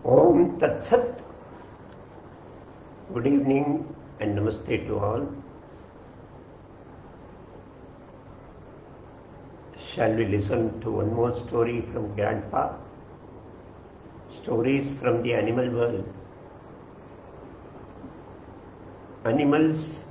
Om Tat Sat. Good evening and namaste to all. Shall we listen to one more story from Grandpa? Stories from the animal world. Animals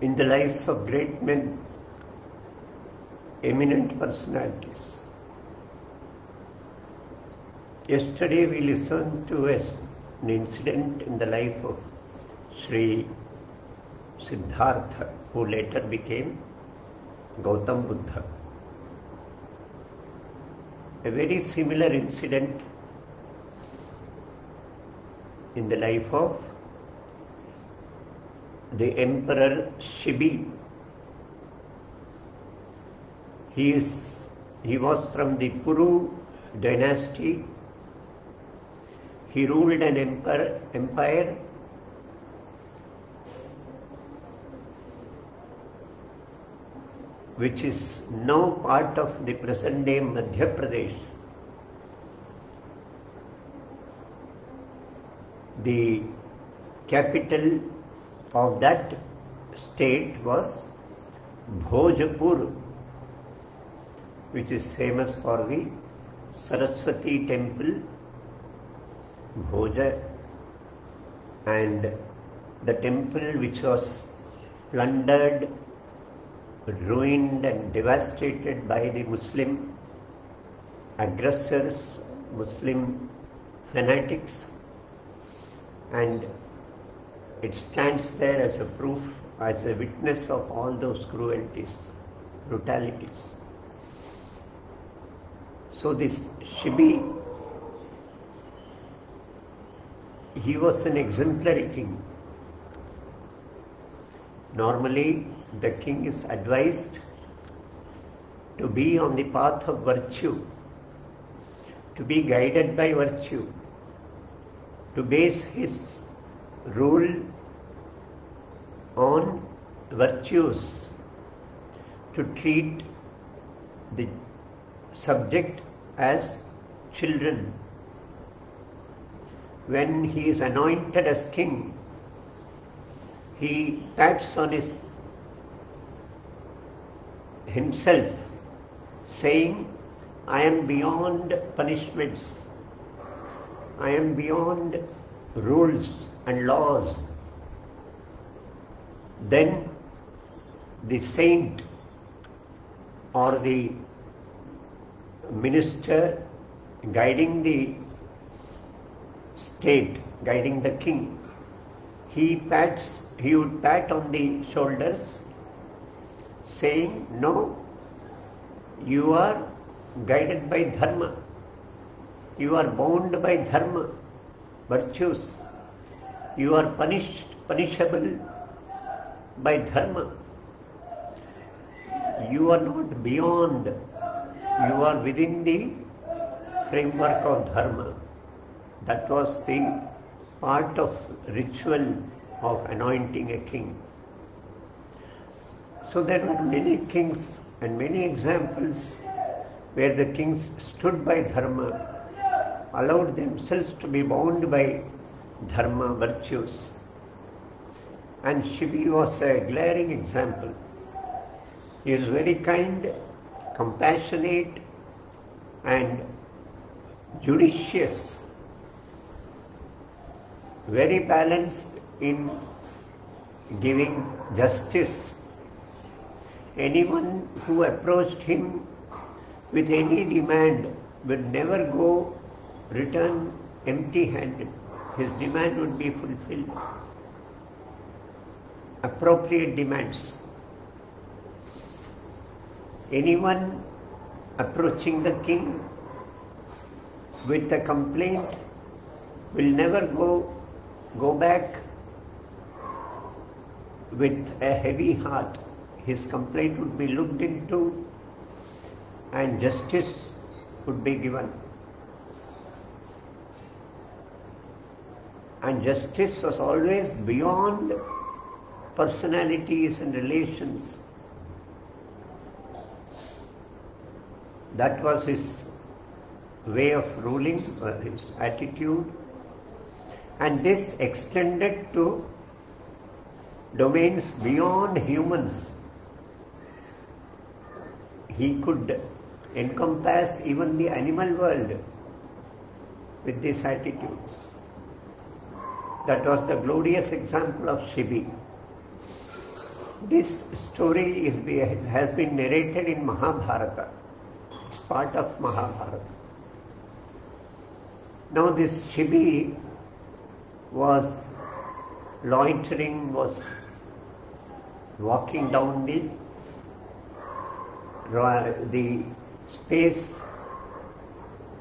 in the lives of great men, eminent personalities. Yesterday we listened to an incident in the life of Sri Siddhartha, who later became Gautam Buddha. A very similar incident in the life of the Emperor Shibi. He was from the Puru dynasty. He ruled an empire which is now part of the present-day Madhya Pradesh. The capital of that state was Bhojpur, which is famous for the Saraswati temple, Bhoja, and the temple which was plundered, ruined and devastated by the Muslim aggressors, Muslim fanatics, and it stands there as a proof, as a witness of all those cruelties, brutalities. So this Shibi, he was an exemplary king. Normally, the king is advised to be on the path of virtue, to be guided by virtue, to base his rule on virtues, to treat the subject as children. When he is anointed as king, he pats on himself, saying, I am beyond punishments, I am beyond rules and laws. Then the saint or the minister guiding the state, guiding the king, he would pat on the shoulders, saying, no, you are guided by dharma, you are bound by dharma, virtues, you are punishable by dharma, you are not beyond, you are within the framework of dharma. That was the part of ritual of anointing a king. So there were many kings and many examples where the kings stood by dharma, allowed themselves to be bound by dharma, virtues. And Shibi was a glaring example. He is very kind, compassionate, and judicious, very balanced in giving justice. Anyone who approached him with any demand would never return empty-handed. His demand would be fulfilled. Appropriate demands. Anyone approaching the king with a complaint will never go back with a heavy heart. His complaint would be looked into and justice would be given. And justice was always beyond personalities and relations. That was his way of ruling, his attitude, and this extended to domains beyond humans. He could encompass even the animal world with this attitude. That was the glorious example of Shibi. This story has been narrated in Mahabharata. It's part of Mahabharata. Now this Shibi was loitering, was walking down the space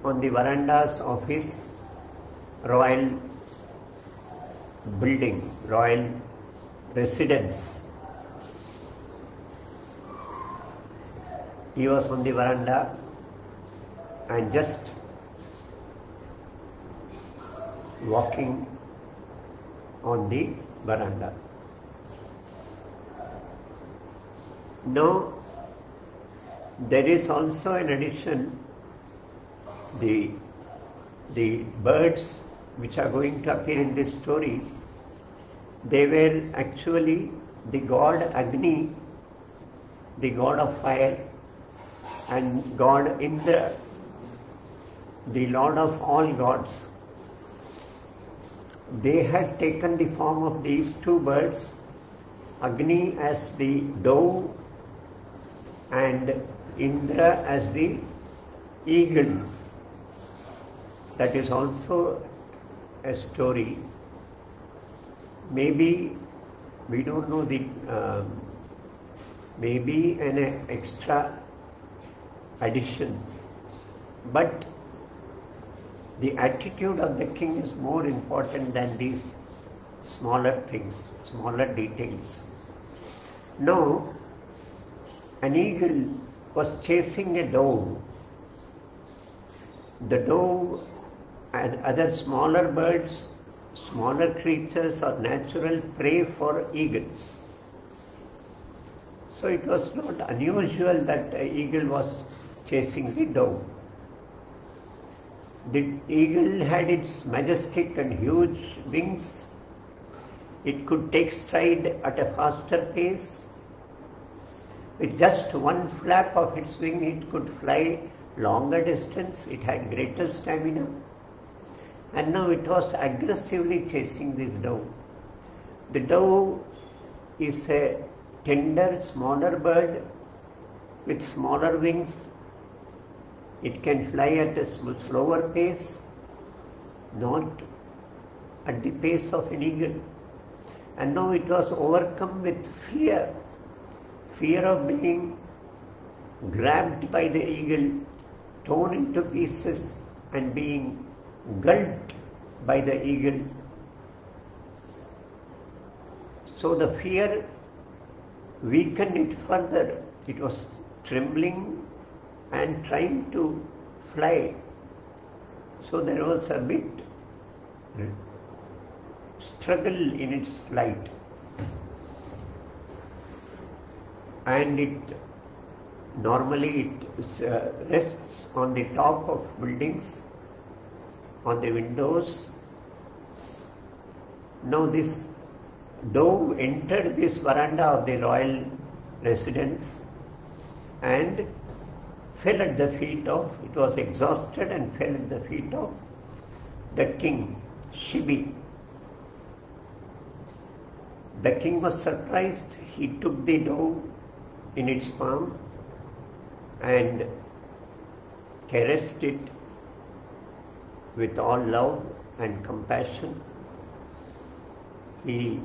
on the verandas of his royal building, royal residence. He was on the veranda and just walking on the veranda. Now, there is also in addition the birds which are going to appear in this story. They were actually the god Agni, the god of fire, and god Indra, the lord of all gods. They had taken the form of these two birds, Agni as the dove and Indra as the eagle. That is also a story. Maybe, we don't know maybe an extra addition, but the attitude of the king is more important than these smaller things, smaller details. Now, an eagle was chasing a dove. The dove and other smaller birds, smaller creatures are natural prey for eagles. So it was not unusual that an eagle was chasing the dove. The eagle had its majestic and huge wings. It could take stride at a faster pace. With just one flap of its wing, it could fly longer distance. It had greater stamina. And now it was aggressively chasing this dove. The dove is a tender, smaller bird with smaller wings. It can fly at a slower pace, not at the pace of an eagle. And now it was overcome with fear of being grabbed by the eagle, torn into pieces and being gulped by the eagle. So the fear weakened it further. It was trembling and trying to fly. So there was a bit struggle in its flight. And it normally rests on the top of buildings, on the windows. Now this dove entered this veranda of the royal residence and fell at the feet of, it was exhausted and fell at the feet of the king, Shibi. The king was surprised. He took the dove in its palm and caressed it with all love and compassion. He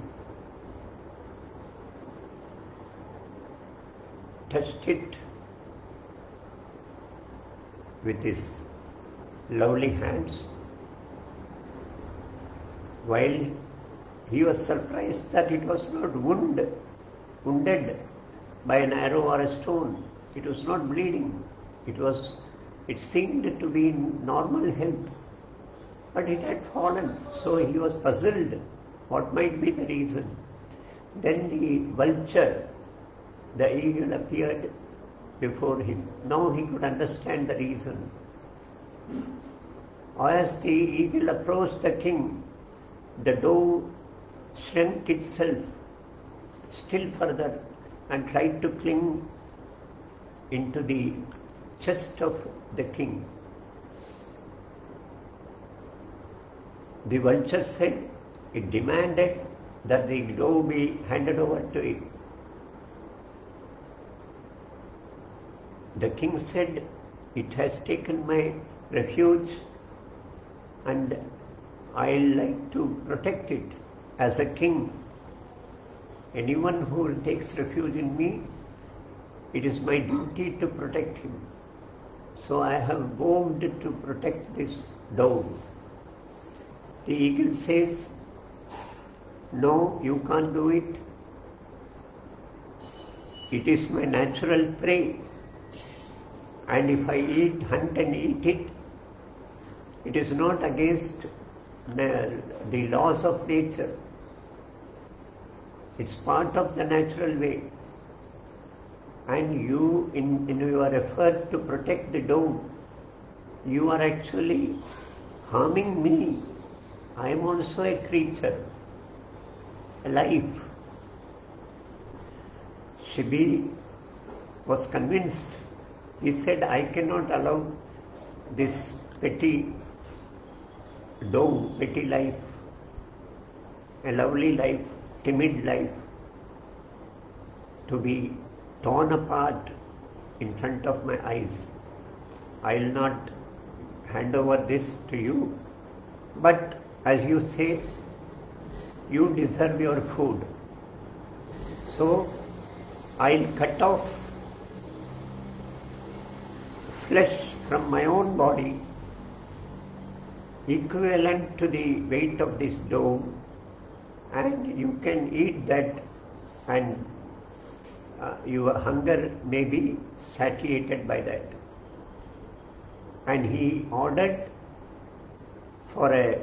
touched it with his lovely hands, while he was surprised that it was not wounded by an arrow or a stone. It was not bleeding. It seemed to be in normal health, but it had fallen. So he was puzzled. What might be the reason? Then the vulture, the eagle, appeared before him. Now he could understand the reason. As the eagle approached the king, the dove shrunk itself still further and tried to cling into the chest of the king. The vulture said it demanded that the dove be handed over to it. The king said, it has taken my refuge and I like to protect it. As a king, anyone who takes refuge in me, it is my duty to protect him. So I have vowed to protect this dove. The eagle says, no, you can't do it. It is my natural prey. And if I hunt and eat it, it is not against the laws of nature. It's part of the natural way. And you, in your effort to protect the dove, you are actually harming me. I am also a creature, a life. Shibi was convinced. He said, I cannot allow this petty dove, petty life, a lovely life, timid life, to be torn apart in front of my eyes. I will not hand over this to you, but as you say, you deserve your food. So I'll cut off flesh from my own body equivalent to the weight of this dove, and you can eat that, and your hunger may be satiated by that. And he ordered for a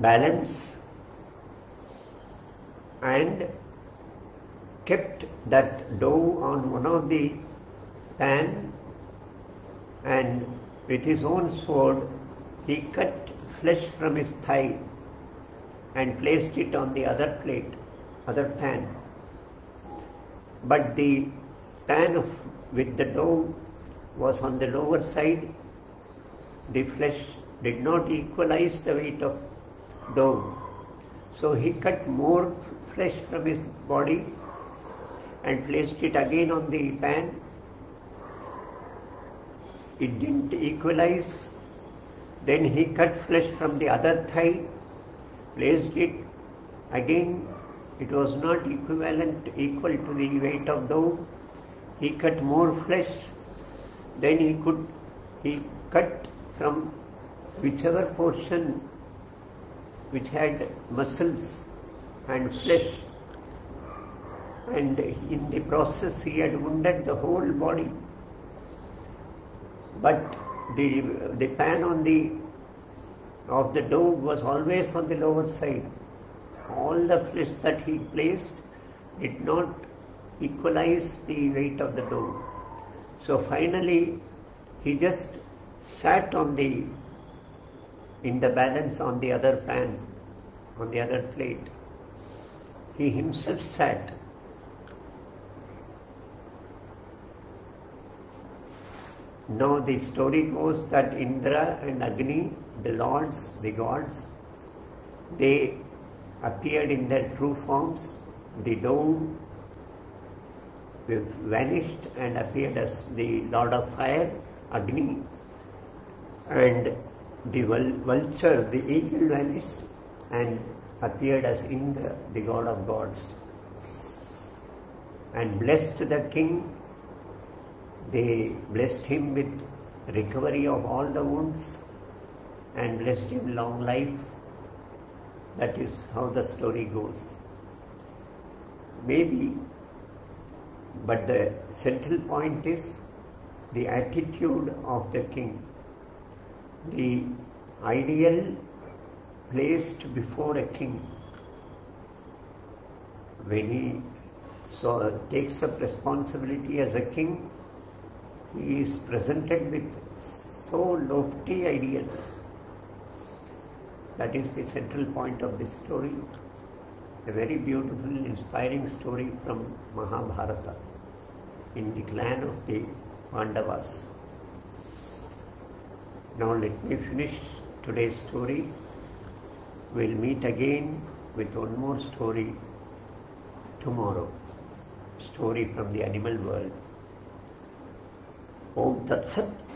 balance and kept that dove on one of the pan, and with his own sword he cut flesh from his thigh and placed it on the other plate, other pan. But the pan with the dove was on the lower side. The flesh did not equalize the weight of dove. So he cut more flesh from his body and placed it again on the pan. It didn't equalize. Then he cut flesh from the other thigh, placed it again. It was not equal to the weight of dove. He cut more flesh. Then he cut from whichever portion which had muscles and flesh, and in the process he had wounded the whole body. But the pan of the dove was always on the lower side. All the flesh that he placed did not equalize the weight of the dove. So finally he just sat in the balance on the other pan, on the other plate. He himself sat. Now the story goes that Indra and Agni, the lords, the gods, they appeared in their true forms. The dove vanished and appeared as the Lord of Fire, Agni, and the vulture, the eagle, vanished and appeared as Indra, the god of gods, and blessed the king. They blessed him with recovery of all the wounds and blessed him long life. That is how the story goes. Maybe, but the central point is the attitude of the king. The ideal placed before a king, when he takes up responsibility as a king, He is presented with so lofty ideals. That is the central point of this story. A very beautiful, inspiring story from Mahabharata in the clan of the Pandavas. Now let me finish today's story. We'll meet again with one more story tomorrow. Story from the animal world. Om Tat Sat.